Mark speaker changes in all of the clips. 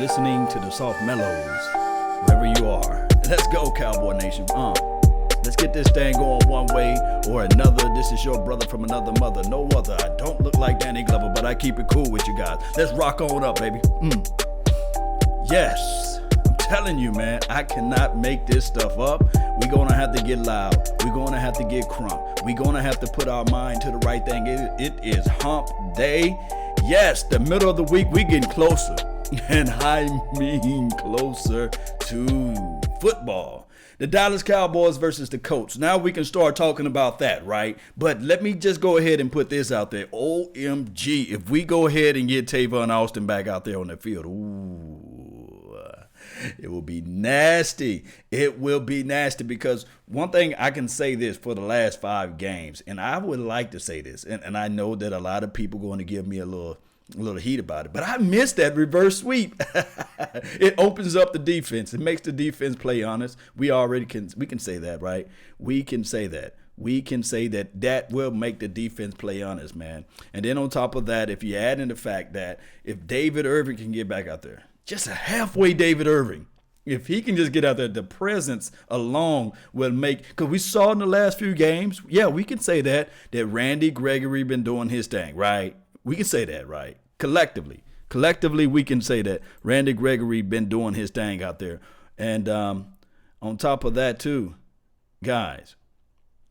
Speaker 1: listening to the Soft Mellows, wherever you are. Let's go, Cowboy Nation. Let's get this thing going one way or another. This is your brother from another mother, no other. I don't look like Danny Glover, but I keep it cool with you guys. Let's rock on up, baby. Yes, I'm telling you, man, I cannot make this stuff up. We're going to have to get loud. We're going to have to get crunk. We're going to have to put our mind to the right thing. It is hump day. Yes, the middle of the week, we getting closer. And I mean closer to football. The Dallas Cowboys versus the Colts. Now we can start talking about that, right? But let me just go ahead and put this out there. OMG, if we go ahead and get Tavon Austin back out there on the field, it will be nasty. It will be nasty because one thing I can say this for the last 5 games, and I would like to say this, and I know that a lot of people are going to give me a little heat about it, but I missed that reverse sweep. It opens up the defense. It makes the defense play honest. We can say that, right? We can say that. We can say that will make the defense play honest, man. And then on top of that, if you add in the fact that if David Irving can get back out there, just a halfway David Irving, if he can just get out there, the presence alone will make, because we saw in the last few games, yeah, we can say that Randy Gregory been doing his thing, right? We can say that, right? Collectively, we can say that Randy Gregory been doing his thing out there. And on top of that, too, guys,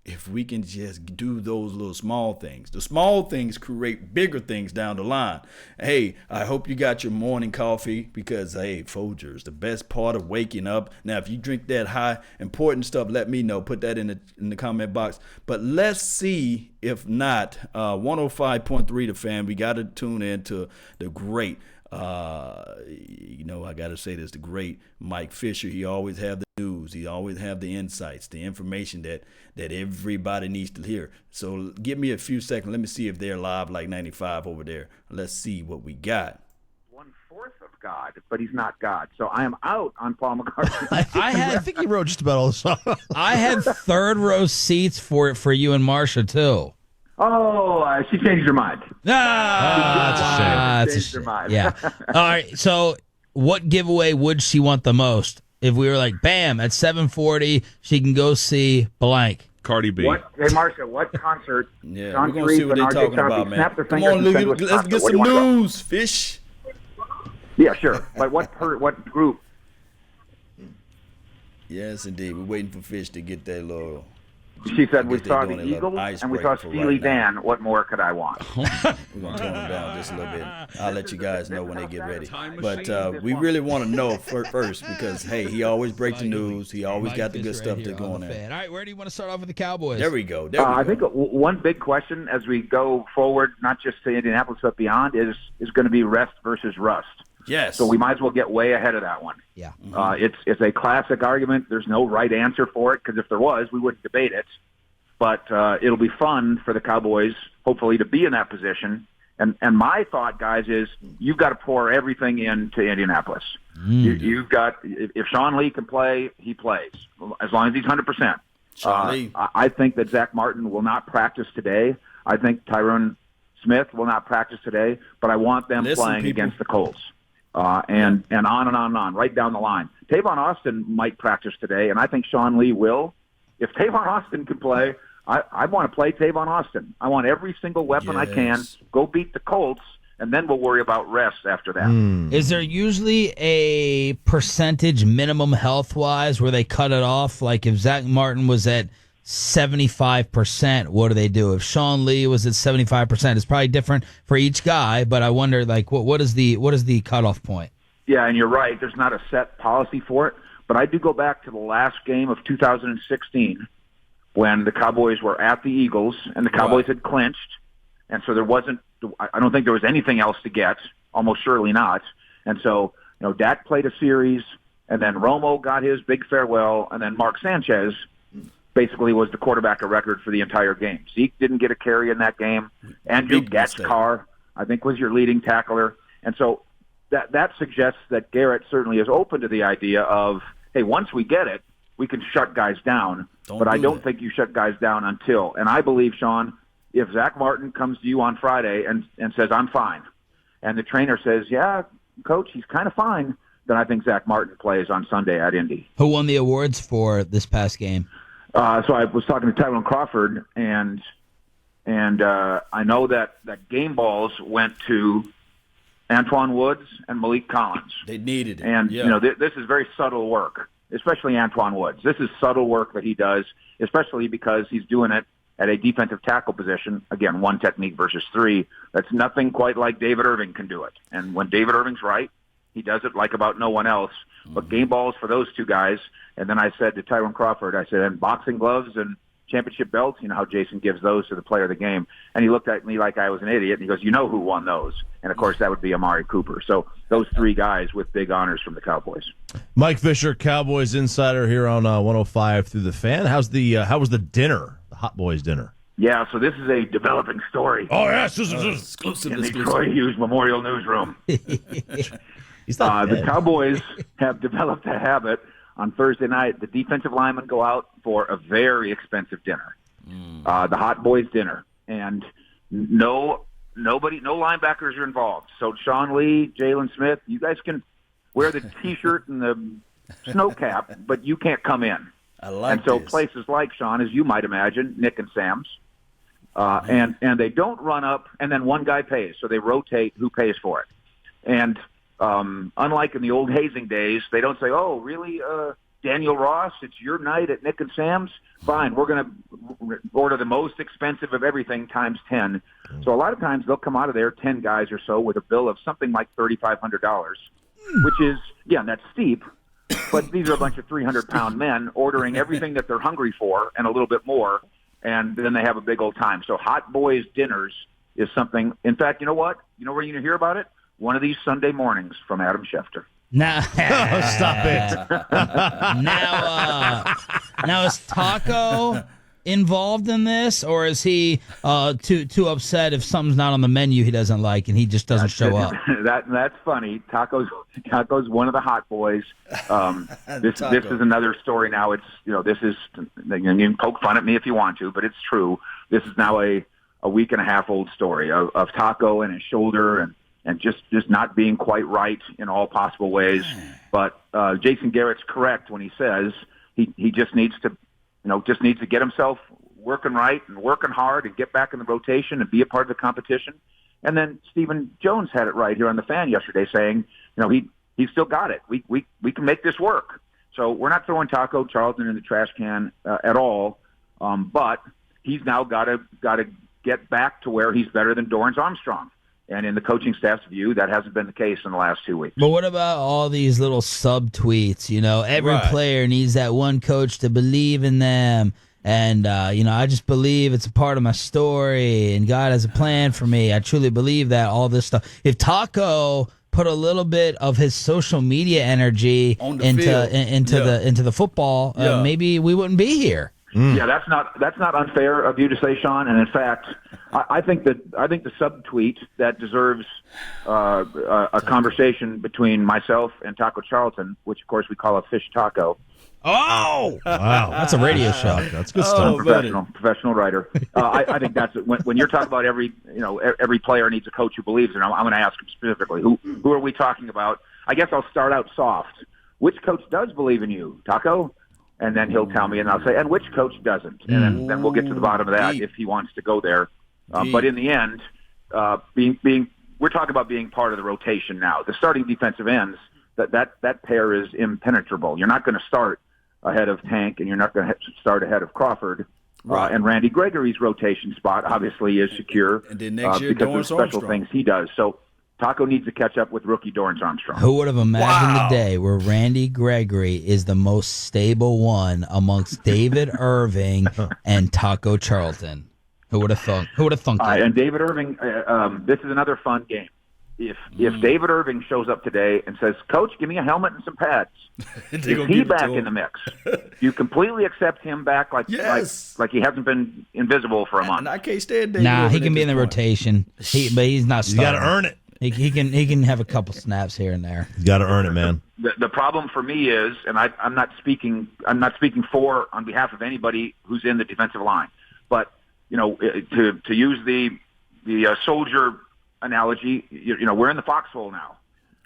Speaker 1: if we can just do those little small things, the small things create bigger things down the line. Hey, I hope you got your morning coffee because, hey, Folgers, the best part of waking up. Now, if you drink that high important stuff, let me know. Put that in the comment box. But let's see if not. 105.3 The Fan. We got to tune in to the great, I got to say this, the great Mike Fisher. He always have the news. He always have the insights, the information that everybody needs to hear. So give me a few seconds. Let me see if they're live like 95 over there. Let's see what we got.
Speaker 2: 1/4 of God, but he's not God. So I am out on Paul McCartney.
Speaker 3: I think he wrote just about all the songs. I had third row seats for you and Marsha too.
Speaker 2: Oh, she changed her mind.
Speaker 3: That's a shame. Yeah. All right. So, what giveaway would she want the most? If we were like, bam, at 7:40, she can go see blank.
Speaker 4: Cardi B.
Speaker 2: Hey, Marsha, what concert?
Speaker 1: Yeah,
Speaker 2: John
Speaker 1: we're going to see what they're talking about, man. Come on, let's get some news, fish.
Speaker 2: Yeah, sure. But what group?
Speaker 1: Yes, indeed. We're waiting for Fish to get that little...
Speaker 2: She said, we saw the Eagles and we saw Steely Dan. What more could I want?
Speaker 1: We're going to tone them down just a little bit. I'll let you guys know when they get ready. But we really want to know first because, hey, he always breaks the news. He always got the good stuff to go on there.
Speaker 3: All right, where do you want to start off with the Cowboys?
Speaker 1: There we go.
Speaker 2: I think one big question as we go forward, not just to Indianapolis but beyond, is going to be rest versus rust.
Speaker 1: Yes.
Speaker 2: So we might as well get way ahead of that one.
Speaker 3: Yeah.
Speaker 2: It's a classic argument. There's no right answer for it because if there was, we wouldn't debate it. But it'll be fun for the Cowboys, hopefully, to be in that position. And my thought, guys, is you've got to pour everything into Indianapolis. You've got, if Sean Lee can play, he plays as long as he's 100%. I think that Zack Martin will not practice today. I think Tyron Smith will not practice today. But I want them playing against the Colts. And on and on, right down the line. Tavon Austin might practice today, and I think Sean Lee will. If Tavon Austin can play, I want to play Tavon Austin. I want every single weapon I can. Go beat the Colts, and then we'll worry about rest after that.
Speaker 3: Is there usually a percentage minimum health-wise where they cut it off? Like if Zack Martin was at 75%, what do they do? If Sean Lee was at 75%, it's probably different for each guy, but I wonder, like, what is the cutoff point?
Speaker 2: Yeah, and you're right. There's not a set policy for it, but I do go back to the last game of 2016 when the Cowboys were at the Eagles, and the Cowboys had clinched, and so I don't think there was anything else to get, almost surely not. And so, Dak played a series, and then Romo got his big farewell, and then Mark Sanchez basically was the quarterback of record for the entire game. Zeke didn't get a carry in that game. Andrew Gatchkar, I think, was your leading tackler. And so that suggests that Garrett certainly is open to the idea of, hey, once we get it, we can shut guys down. I don't think you shut guys down until. And I believe, Sean, if Zack Martin comes to you on Friday and says, I'm fine, and the trainer says, yeah, Coach, he's kind of fine, than I think Zack Martin plays on Sunday at Indy.
Speaker 3: Who won the awards for this past game?
Speaker 2: So I was talking to Tavon Crawford, and I know that game balls went to Antoine Woods and Malik Collins.
Speaker 1: They needed it.
Speaker 2: And, this is very subtle work, especially Antoine Woods. This is subtle work that he does, especially because he's doing it at a defensive tackle position. Again, one technique versus three. That's nothing quite like David Irving can do it. And when David Irving's right, he does it like about no one else. But game balls for those two guys. And then I said to Tyrone Crawford, I said, and boxing gloves and championship belts, you know how Jason gives those to the player of the game. And he looked at me like I was an idiot, and he goes, you know who won those? And, of course, that would be Amari Cooper. So those three guys with big honors from the Cowboys.
Speaker 4: Mike Fisher, Cowboys insider here on 105 through the Fan. How was the dinner, the Hot Boys dinner?
Speaker 2: Yeah, so this is a developing story.
Speaker 4: Oh, yes.
Speaker 1: Exclusive.
Speaker 2: In the Troy Hughes Memorial Newsroom.
Speaker 4: He's not
Speaker 2: the Cowboys have developed a habit. On Thursday night, the defensive linemen go out for a very expensive dinner, the Hot Boys dinner, and no linebackers are involved. So Sean Lee, Jalen Smith, you guys can wear the T-shirt and the snow cap, but you can't come in.
Speaker 1: I like
Speaker 2: and so
Speaker 1: this.
Speaker 2: Places like, Sean, as you might imagine, Nick and Sam's, and they don't run up, and then one guy pays, so they rotate who pays for it. And unlike in the old hazing days, they don't say, oh, really, Daniel Ross, it's your night at Nick and Sam's? Fine, we're going to order the most expensive of everything times 10. So a lot of times they'll come out of there, 10 guys or so, with a bill of something like $3,500, which is, yeah, that's steep, but these are a bunch of 300-pound men ordering everything that they're hungry for and a little bit more, and then they have a big old time. So Hot Boys dinners is something. In fact, you know what? You know where you're going to hear about it? One of these Sunday mornings from Adam Schefter.
Speaker 3: Now,
Speaker 4: Stop it.
Speaker 3: now is Taco involved in this, or is he too upset if something's not on the menu he doesn't like and he just doesn't show up?
Speaker 2: That's funny. Taco's one of the Hot Boys. This is another story now. It's this is, you can poke fun at me if you want to, but it's true. This is now a week and a half old story of Taco and his shoulder and just not being quite right in all possible ways. But Jason Garrett's correct when he says he just needs to get himself working right and working hard and get back in the rotation and be a part of the competition. And then Stephen Jones had it right here on the Fan yesterday saying, he still got it. We can make this work. So we're not throwing Taco Charlton in the trash can at all. But he's now got to get back to where he's better than Dorrance Armstrong. And in the coaching staff's view, that hasn't been the case in the last 2 weeks.
Speaker 3: But what about all these little sub-tweets? Every player needs that one coach to believe in them. And, I just believe it's a part of my story, and God has a plan for me. I truly believe that, all this stuff. If Taco put a little bit of his social media energy into the football, maybe we wouldn't be here.
Speaker 2: Yeah, that's not unfair of you to say, Sean. And in fact, I think the subtweet that deserves a conversation between myself and Taco Charlton, which of course we call a fish taco.
Speaker 3: Oh, wow, that's a radio show.
Speaker 4: That's good stuff.
Speaker 2: Professional writer. I think that's it. When you're talking about every player needs a coach who believes in him. I'm going to ask him specifically, who are we talking about? I guess I'll start out soft. Which coach does believe in you, Taco? And then he'll tell me, and I'll say, and which coach doesn't? And then we'll get to the bottom of that if he wants to go there. But in the end, we're talking about being part of the rotation now. The starting defensive ends, that pair is impenetrable. You're not going to start ahead of Tank, and you're not going to start ahead of Crawford. Right. And Randy Gregory's rotation spot obviously is secure
Speaker 1: and then next year,
Speaker 2: because of the special things he does. So Taco needs to catch up with rookie Dorrance Armstrong.
Speaker 3: Who would have imagined the day where Randy Gregory is the most stable one amongst David Irving and Taco Charlton? Who would have thunk?
Speaker 2: And David Irving, this is another fun game. If David Irving shows up today and says, "Coach, give me a helmet and some pads," is he back in the mix? You completely accept him back like he hasn't been invisible for a month.
Speaker 1: And I can't stand David.
Speaker 3: Nah, he can be in the rotation. But he's not starting.
Speaker 4: You got to earn it.
Speaker 3: He can have a couple snaps here and there.
Speaker 4: You got to earn it, man.
Speaker 2: The problem for me is, and I'm not speaking for on behalf of anybody who's in the defensive line, but to use the soldier analogy, we're in the foxhole now,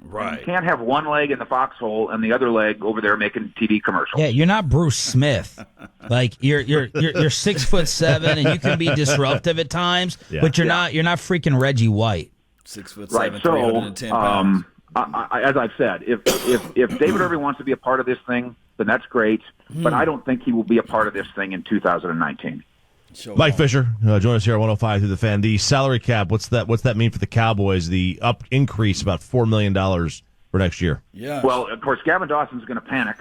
Speaker 1: Right.
Speaker 2: You can't have one leg in the foxhole and the other leg over there making TV commercials.
Speaker 3: Yeah, you're not Bruce Smith. Like you're 6'7" and you can be disruptive at times, but you're not freaking Reggie White.
Speaker 1: 6'7",
Speaker 2: right. So,
Speaker 1: 310 pounds.
Speaker 2: As I've said, if David Irving wants to be a part of this thing, then that's great. But I don't think he will be a part of this thing in 2019.
Speaker 4: Mike Fisher, join us here at 105 through the Fan. The salary cap, what's that mean for the Cowboys? The increase about $4 million for next year.
Speaker 1: Yeah.
Speaker 2: Well, of course, Gavin Dawson's going to panic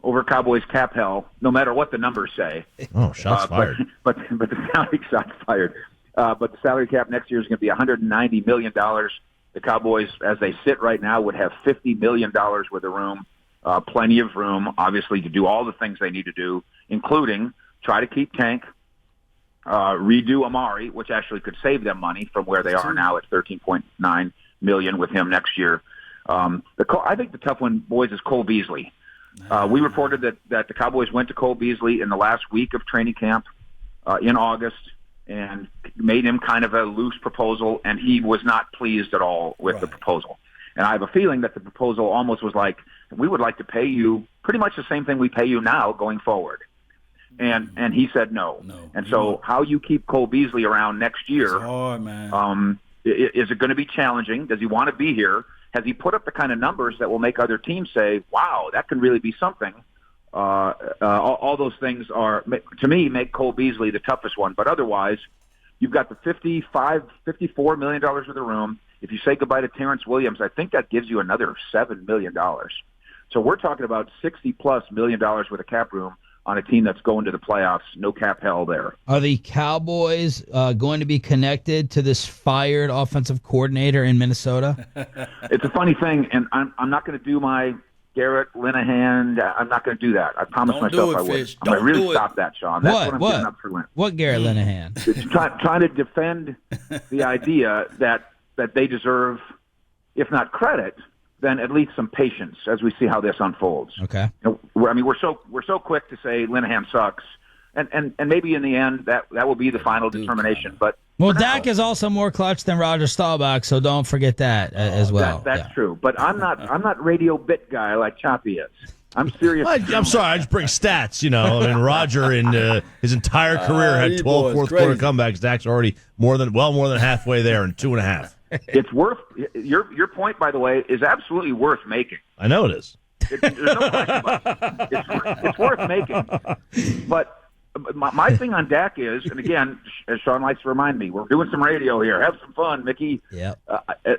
Speaker 2: over Cowboys cap hell, no matter what the numbers say.
Speaker 4: Oh, shots fired.
Speaker 2: But the salary shots fired. But the salary cap next year is going to be $190 million. The Cowboys, as they sit right now, would have $50 million worth of room, plenty of room, obviously, to do all the things they need to do, including try to keep Tank, redo Amari, which actually could save them money from where they are now at $13.9 million with him next year. I think the tough one, boys, is Cole Beasley. We reported that the Cowboys went to Cole Beasley in the last week of training camp in August and made him kind of a loose proposal, and he was not pleased at all with the proposal. And I have a feeling that the proposal almost was like, we would like to pay you pretty much the same thing we pay you now going forward. And he said no. And so how you keep Cole Beasley around next year,
Speaker 1: it's hard, man.
Speaker 2: Is it going to be challenging? Does he want to be here? Has he put up the kind of numbers that will make other teams say, wow, that can really be something? All those things are, to me, make Cole Beasley the toughest one. But otherwise, you've got the $54 million worth of room. If you say goodbye to Terrence Williams, I think that gives you another $7 million. So we're talking about $60+ million worth of cap room on a team that's going to the playoffs. No cap hell there.
Speaker 3: Are the Cowboys going to be connected to this fired offensive coordinator in Minnesota?
Speaker 2: It's a funny thing, and I'm not going to do my Garrett Linehan. I'm not going to do that. I promised myself I would. I'm going to really stop that, Sean. That's what I'm giving up for Lynn.
Speaker 3: What Garrett Linehan?
Speaker 2: It's trying to defend the idea that they deserve, if not credit, then at least some patience as we see how this unfolds.
Speaker 3: Okay.
Speaker 2: I mean, we're so quick to say Linehan sucks, and maybe in the end that will be the final determination. But
Speaker 3: Dak is also more clutch than Roger Staubach, so don't forget that as well.
Speaker 2: That's true. But I'm not radio bit guy like Choppy is. I'm serious.
Speaker 4: I'm sorry. I just bring stats. I mean, Roger in his entire career had 12 fourth quarter comebacks. Dak's already more than halfway there in 2.5.
Speaker 2: It's worth your point, by the way, is absolutely worth making.
Speaker 4: I know it is.
Speaker 2: There's no question about it. It's worth making. But my thing on Dak is, and again, as Sean likes to remind me, we're doing some radio here. Have some fun, Mickey.
Speaker 3: Yeah.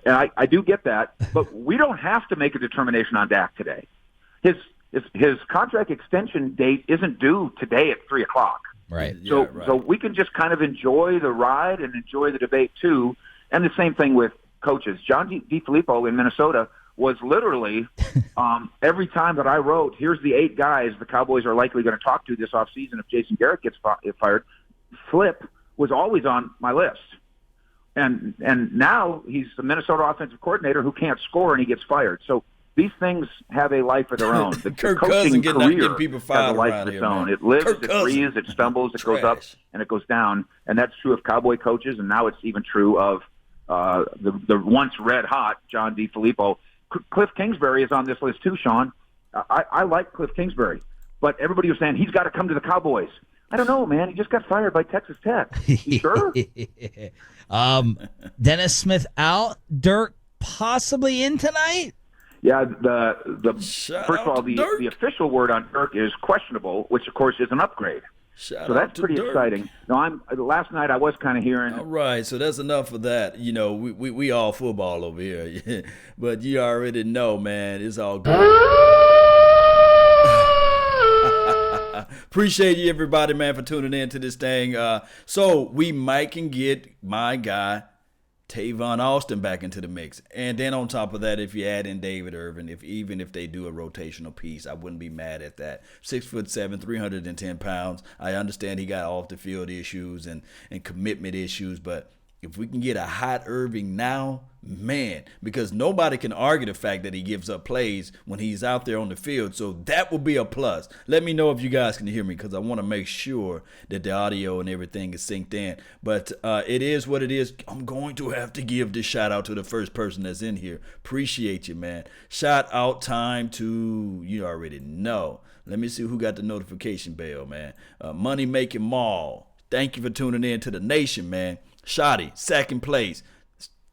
Speaker 2: And I do get that, but we don't have to make a determination on Dak today. His contract extension date isn't due today at 3:00.
Speaker 3: Right.
Speaker 2: So we can just kind of enjoy the ride and enjoy the debate too. And the same thing with coaches. John DeFilippo in Minnesota was literally every time that I wrote, here's the 8 guys the Cowboys are likely going to talk to this offseason if Jason Garrett gets fired, Flip was always on my list. And now he's the Minnesota offensive coordinator who can't score and he gets fired. So these things have a life of their own. The coaching career
Speaker 1: people
Speaker 2: has a life of its own. It lives, it breathes, it stumbles, it goes up, and it goes down. And that's true of Cowboy coaches, and now it's even true of the once red-hot John DeFilippo. Cliff Kingsbury is on this list too, Sean. I like Cliff Kingsbury, but everybody was saying he's got to come to the Cowboys. I don't know, man. He just got fired by Texas Tech. You sure?
Speaker 3: Dennis Smith out. Dirk possibly in tonight?
Speaker 2: Yeah, first of all, the official word on Dirk is questionable, which, of course, is an upgrade. So that's pretty exciting. No, last night I was kind of hearing.
Speaker 1: All right, so that's enough of that. We all football over here, but you already know, man. It's all good. Appreciate you, everybody, man, for tuning in to this thing. So we might can get my guy Tavon Austin back into the mix. And then on top of that, if you add in David Irving, even if they do a rotational piece, I wouldn't be mad at that. 6'7", 310 pounds. I understand he got off the field issues and commitment issues, but If we can get a hot Irving now, man, because nobody can argue the fact that he gives up plays when he's out there on the field. So that will be a plus. Let me know if you guys can hear me, because I want to make sure that the audio and everything is synced in. But it is what it is. I'm going to have to give this shout out to the first person that's in here. Appreciate you, man. Shout out time to, you already know. Let me see who got the notification bell, man. Money Making Mall. Thank you for tuning in to the nation, man. Shotty, second place.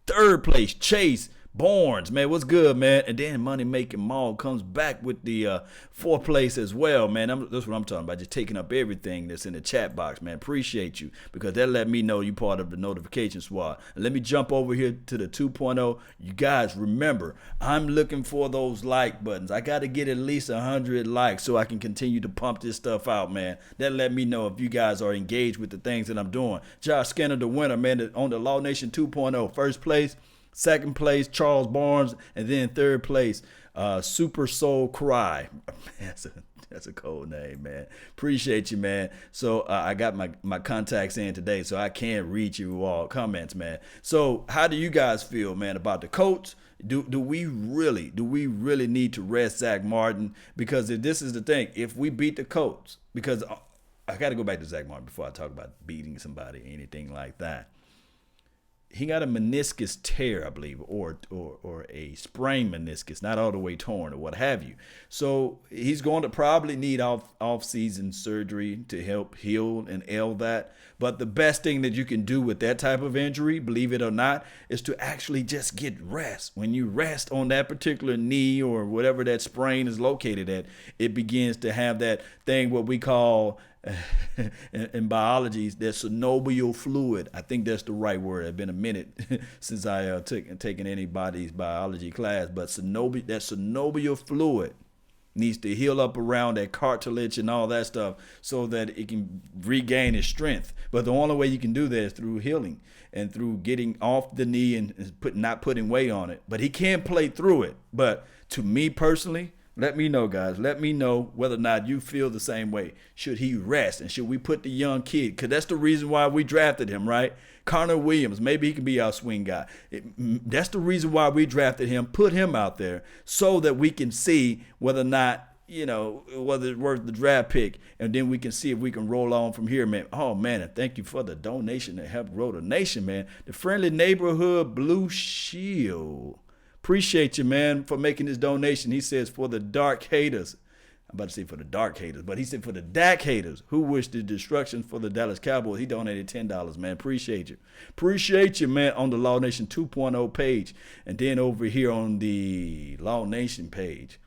Speaker 1: Third place, Chase Barnes, man, what's good, man? And then Money Making Mall comes back with the fourth place as well, man. That's what I'm talking about, just taking up everything that's in the chat box, man. Appreciate you, because that let me know you part of the notification squad. And let me jump over here to the 2.0. You guys, remember, I'm looking for those like buttons. I got to get at least 100 likes so I can continue to pump this stuff out, man. That let me know if you guys are engaged with the things that I'm doing. Josh Skinner, the winner, man, on the Law Nation 2.0. First place. Second place, Charles Barnes, and then third place, Super Soul Cry. That's a cold name, man. Appreciate you, man. So I got my contacts in today, so I can read you all comments, man. So how do you guys feel, man, about the coach? Do we really need to rest Zack Martin? Because if this is the thing, if we beat the Colts, because I got to go back to Zack Martin before I talk about beating somebody, anything like that. He got a meniscus tear, I believe, or a sprained meniscus, not all the way torn or what have you. So he's going to probably need off-season surgery to help heal and heal that. But the best thing that you can do with that type of injury, believe it or not, is to actually just get rest. When you rest on that particular knee or whatever that sprain is located at, it begins to have that thing what we call in biology, there's synovial fluid. I think that's the right word. It's been a minute since I taken anybody's biology class, but that synovial fluid needs to heal up around that cartilage and all that stuff so that it can regain its strength. But the only way you can do that is through healing and through getting off the knee and not putting weight on it. But he can play through it. But to me personally, let me know, guys. Let me know whether or not you feel the same way. Should he rest? And should we put the young kid? Because that's the reason why we drafted him, right? Connor Williams, maybe he can be our swing guy. That's the reason why we drafted him. Put him out there so that we can see whether or not, whether it's worth the draft pick. And then we can see if we can roll on from here, man. Oh, man, and thank you for the donation to help grow the nation, man. The Friendly Neighborhood Blue Shield. Appreciate you, man, for making this donation. He says for the dark haters. I'm about to say for the dark haters, but he said for the Dak haters who wish the destruction for the Dallas Cowboys. He donated $10, man. Appreciate you. Appreciate you, man, on the Law Nation 2.0 page. And then over here on the Law Nation page,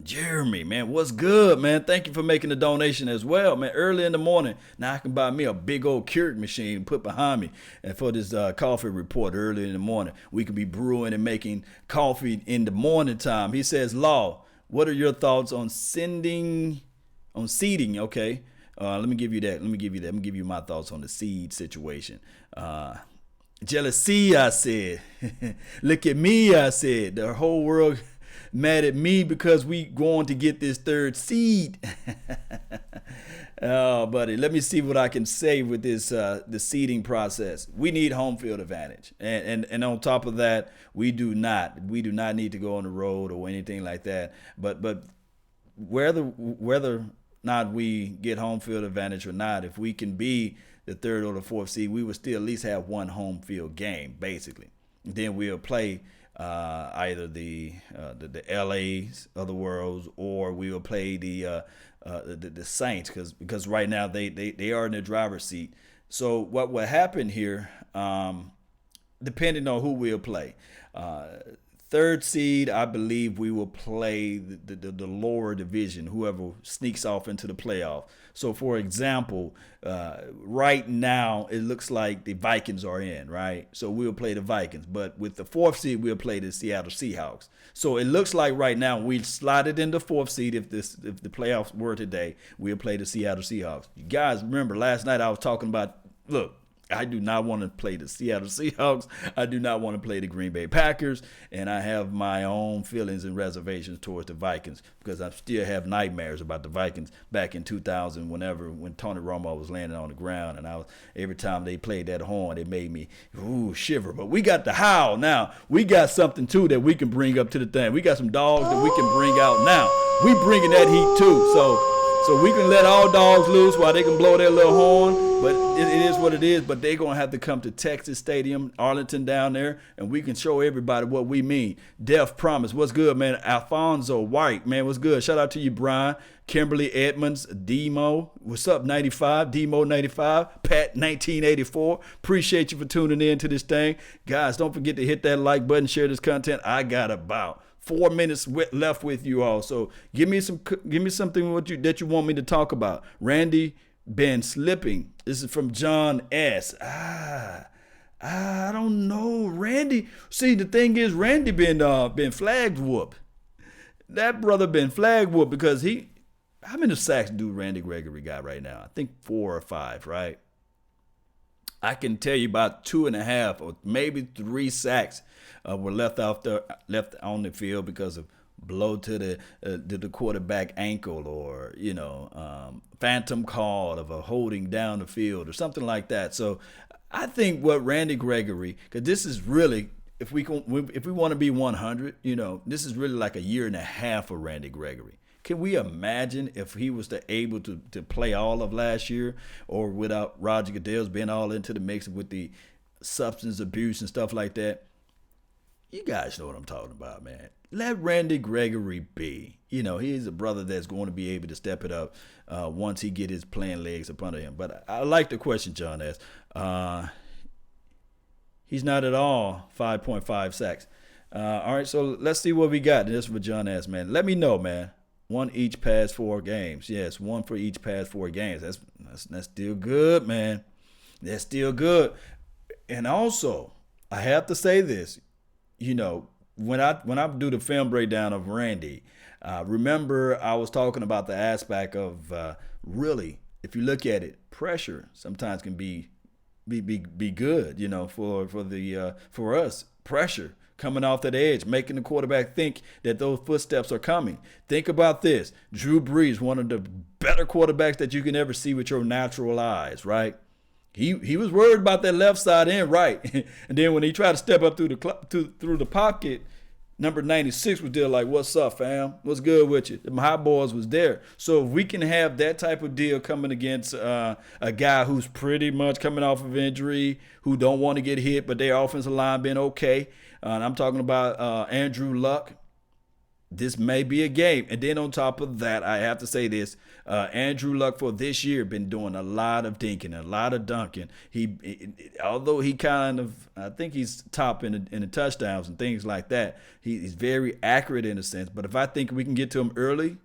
Speaker 1: Jeremy, man, what's good, man? Thank you for making the donation as well, man. Early in the morning, now I can buy me a big old Keurig machine and put behind me. And for this coffee report early in the morning, we can be brewing and making coffee in the morning time. He says, Law, what are your thoughts on seeding? Okay, let me give you that. Let me give you my thoughts on the seed situation. Jealousy, I said. Look at me, I said. The whole world mad at me because we going to get this third seed. Oh, buddy, let me see what I can say with this the seeding process. We need home field advantage, and on top of that, we do not need to go on the road or anything like that. But whether not we get home field advantage or not, if we can be the third or the fourth seed, we would still at least have one home field game, basically. And then we'll play either the LAs of the world, or we will play the Saints, because right now they are in the driver's seat. So what will happen here, depending on who we'll play, third seed, I believe we will play the lower division, whoever sneaks off into the playoff. So, for example, right now it looks like the Vikings are in, right? So we'll play the Vikings. But with the fourth seed, we'll play the Seattle Seahawks. So it looks like right now we slotted in the fourth seed. If the playoffs were today, we'll play the Seattle Seahawks. You guys remember last night I was talking about, look, I do not want to play the Seattle Seahawks. I do not want to play the Green Bay Packers. And I have my own feelings and reservations towards the Vikings because I still have nightmares about the Vikings back in 2000 when Tony Romo was landing on the ground. And every time they played that horn, it made me shiver. But we got the howl now. We got something, too, that we can bring up to the thing. We got some dogs that we can bring out now. We bringing that heat, too. So we can let all dogs loose while they can blow their little horn. But it is what it is. But they're going to have to come to Texas Stadium, Arlington down there, and we can show everybody what we mean. Def Promise. What's good, man? Alfonso White, man, what's good? Shout out to you, Brian. Kimberly Edmonds, Demo. What's up, 95? Demo 95. Pat 1984. Appreciate you for tuning in to this thing. Guys, don't forget to hit that like button, share this content. I got about 4 minutes left with you all. So give me something that you want me to talk about. Randy been slipping. This is from John S. I don't know. Randy. See, the thing is, Randy been flag whooped. That brother been flag whooped because how many sacks do Randy Gregory got right now? I think 4 or 5, right? I can tell you about 2.5 or maybe 3 sacks were left on the field because of blow to the quarterback ankle or phantom call of a holding down the field or something like that. So I think what Randy Gregory, because this is really, if we want to be 100, this is really like a year and a half for Randy Gregory. Can we imagine if he was able to play all of last year, or without Roger Goodell's being all into the mix with the substance abuse and stuff like that? You guys know what I'm talking about, man. Let Randy Gregory be. He's a brother that's going to be able to step it up once he get his playing legs up under him. But I like the question John asked. He's not at all 5.5 sacks. All right, so let's see what we got. This is what John asked, man. Let me know, man. 1 each past 4 games. Yes, 1 for each past 4 games. That's still good, man. That's still good. And also, I have to say this. When I do the film breakdown of Randy, remember I was talking about the aspect of really, if you look at it, pressure sometimes can be good. For us, pressure coming off that edge, making the quarterback think that those footsteps are coming. Think about this: Drew Brees, one of the better quarterbacks that you can ever see with your natural eyes, right? He was worried about that left side and right, and then when he tried to step up through the pocket, number 96 was there like, "What's up, fam? What's good with you?" The high boys was there. So if we can have that type of deal coming against a guy who's pretty much coming off of injury, who don't want to get hit, but their offensive line been okay. And I'm talking about Andrew Luck. This may be a game. And then on top of that, I have to say this. Andrew Luck for this year been doing a lot of dinking, a lot of dunking. Although he I think he's top in the touchdowns and things like that. He's very accurate in a sense. But if I think we can get to him early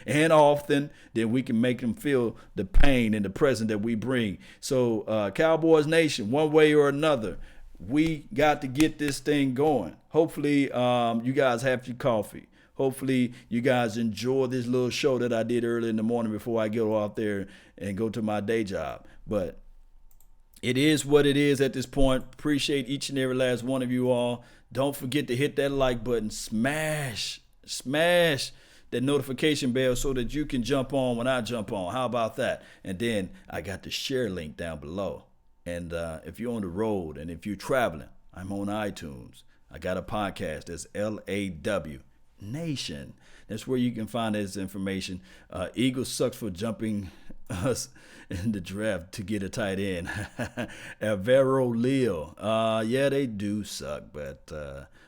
Speaker 1: and often, then we can make him feel the pain and the presence that we bring. So Cowboys Nation, one way or another, we got to get this thing going. Hopefully, you guys have your coffee. Hopefully, you guys enjoy this little show that I did early in the morning before I go out there and go to my day job. But it is what it is at this point. Appreciate each and every last one of you all. Don't forget to hit that like button. Smash that notification bell so that you can jump on when I jump on. How about that? And then I got the share link down below. And if you're on the road and if you're traveling, I'm on iTunes. I got a podcast that's LAW Nation. That's where you can find this information. Eagles sucks for jumping us in the draft to get a tight end. Alvaro Leo. Yeah, they do suck. But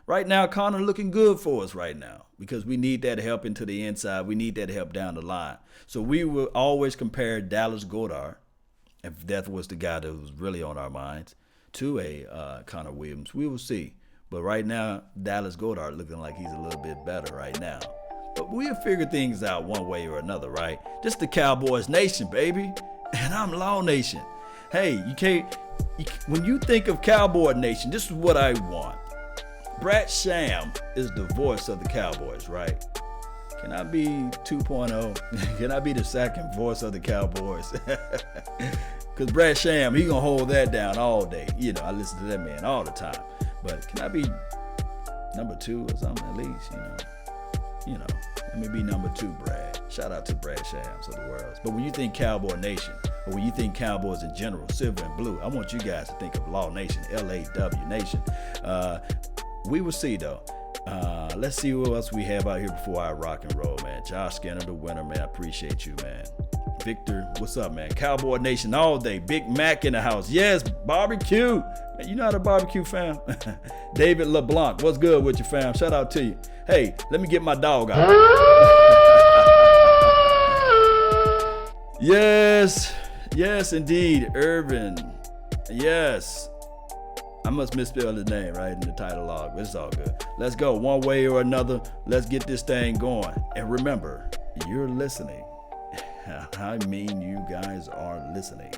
Speaker 1: right now, Connor looking good for us right now because we need that help into the inside. We need that help down the line. So we will always compare Dallas Goedert, if that was the guy that was really on our minds, to a Connor Williams. We will see. But right now, Dallas Goedert looking like he's a little bit better right now. But we'll figure things out one way or another, right? This the Cowboys Nation, baby. And I'm Law Nation. Hey, when you think of Cowboy Nation, this is what I want. Brad Sham is the voice of the Cowboys, right? Can I be 2.0? Can I be the second voice of the Cowboys? Because Brad Sham, he gonna hold that down all day. You know, I listen to that man all the time. But can I be number 2 or something at least? You know, let me be number 2, Brad. Shout out to Brad Shams of the world. But when you think Cowboy Nation, or when you think Cowboys in general, silver and blue, I want you guys to think of Law Nation, LAW Nation. We will see though. Let's see what else we have out here before I rock and roll, man. Josh Skinner, the winner, man. I appreciate you, man. Victor, what's up, man? Cowboy Nation all day. Big Mac in the house. Yes, barbecue. Man, you know how to barbecue, fam. David LeBlanc, what's good with you, fam? Shout out to you. Hey, let me get my dog out. Yes, indeed. Irving. Yes. I must misspell his name right in the title log, but it's all good. Let's go. One way or another, let's get this thing going. And remember, you're listening. I mean, you guys are listening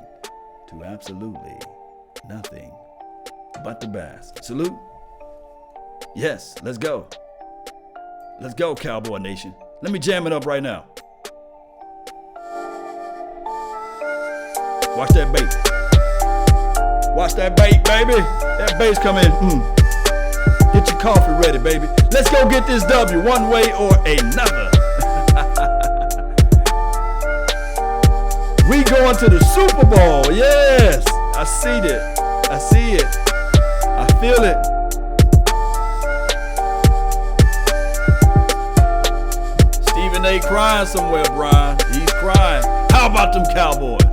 Speaker 1: to absolutely nothing but the best. Salute. Yes, let's go. Let's go, Cowboy Nation. Let me jam it up right now. Watch that bait. Watch that bait, baby. That bass come in. Get your coffee ready, baby. Let's go get this W one way or another. We going to the Super Bowl. Yes. I see it. I see it. I feel it. Stephen A. crying somewhere, Brian. He's crying. How about them Cowboys?